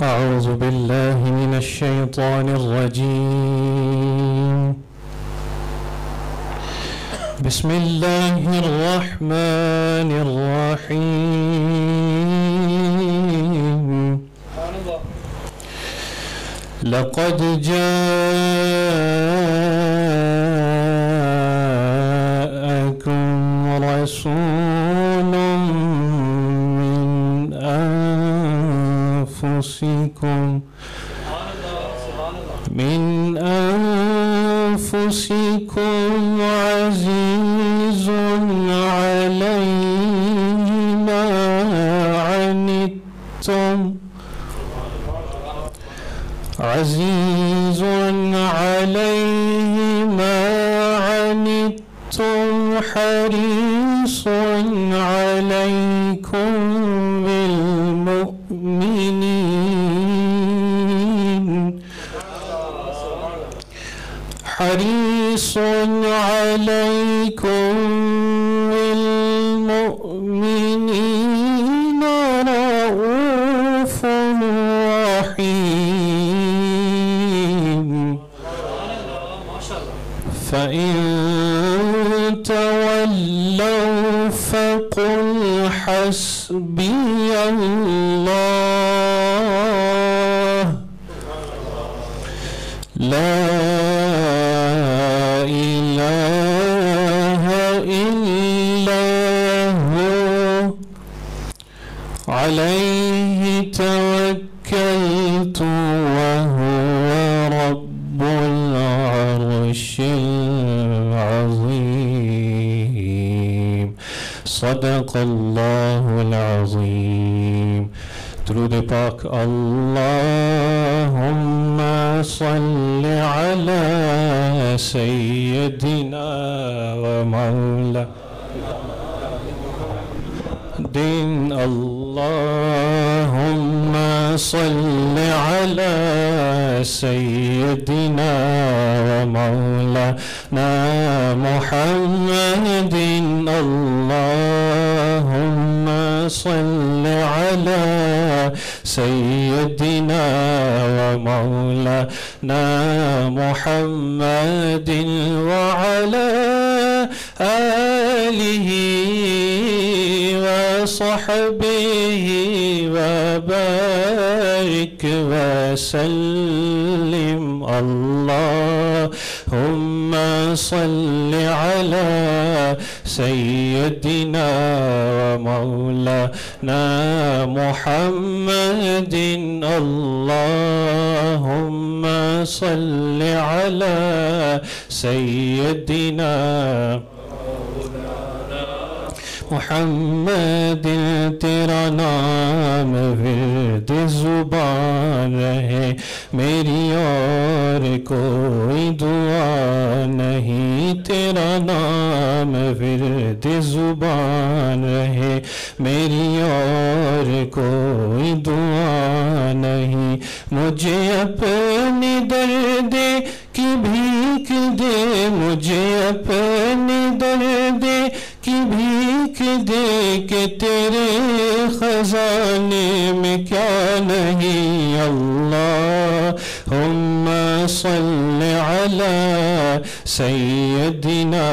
أعوذ بالله من الشيطان الرجيم. بسم الله الرحمن الرحيم. لقد جاءكم رسول من أنفسكم عزيز عليه ما عنتم حريص عليكم بالمؤمنين رؤوف رحيم. فإن تولوا فقل حسبي الله لا إله إلا هو عليه توكلت وهو رب العرش العظيم. صدق الله العظيم. درود پاک. اللهم صل على سيدنا ومولانا دين. اللهم صل على سيدنا ومولانا محمد. اللهم صل على سيدنا ومولانا محمد وعلى آله وصحبه وبارك وسلم. اللهم صل على سيدنا ومولانا محمد. اللهم صل على سيدنا محمد. تیرا نام ورد زبان رہے میری اور کوئی دعا نہیں. تیرا نام ورد زبان رہے میری اور کوئی دعا نہیں. مجھے اپنے درد کی بھیک دے, مجھے اپنے درد کی بھیک دے کہ تیرے خزانے میں کیا نہیں. اللہم صل علی سیدنا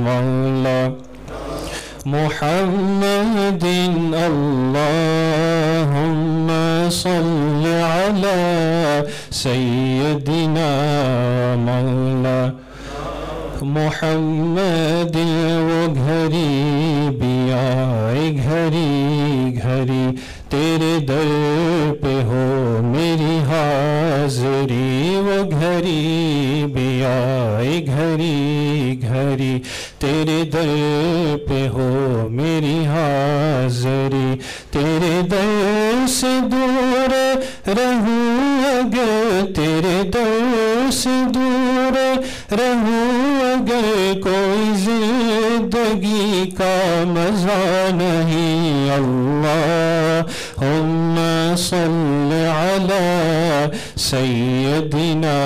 مولانا محمد. اللہم صل علی سیدنا مولانا محمد. وہ گھڑی بھی آئے گھڑی گھڑی تیرے در پہ ہو میری حاضری. وہ گھڑی بھی آئے گھڑی گھڑی تیرے در پہ ہو میری حاضری. تیرے در سے دور رہوں اگر, تیرے در سے دور رہوں اگر کوئی زندگی کا مزہ نہیں. اللہم صل علی سیدنا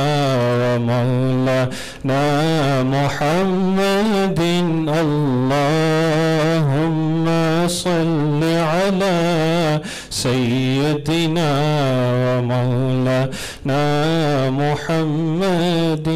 ومولانا محمد. اللہم صل علی سيدنا ومولانا محمد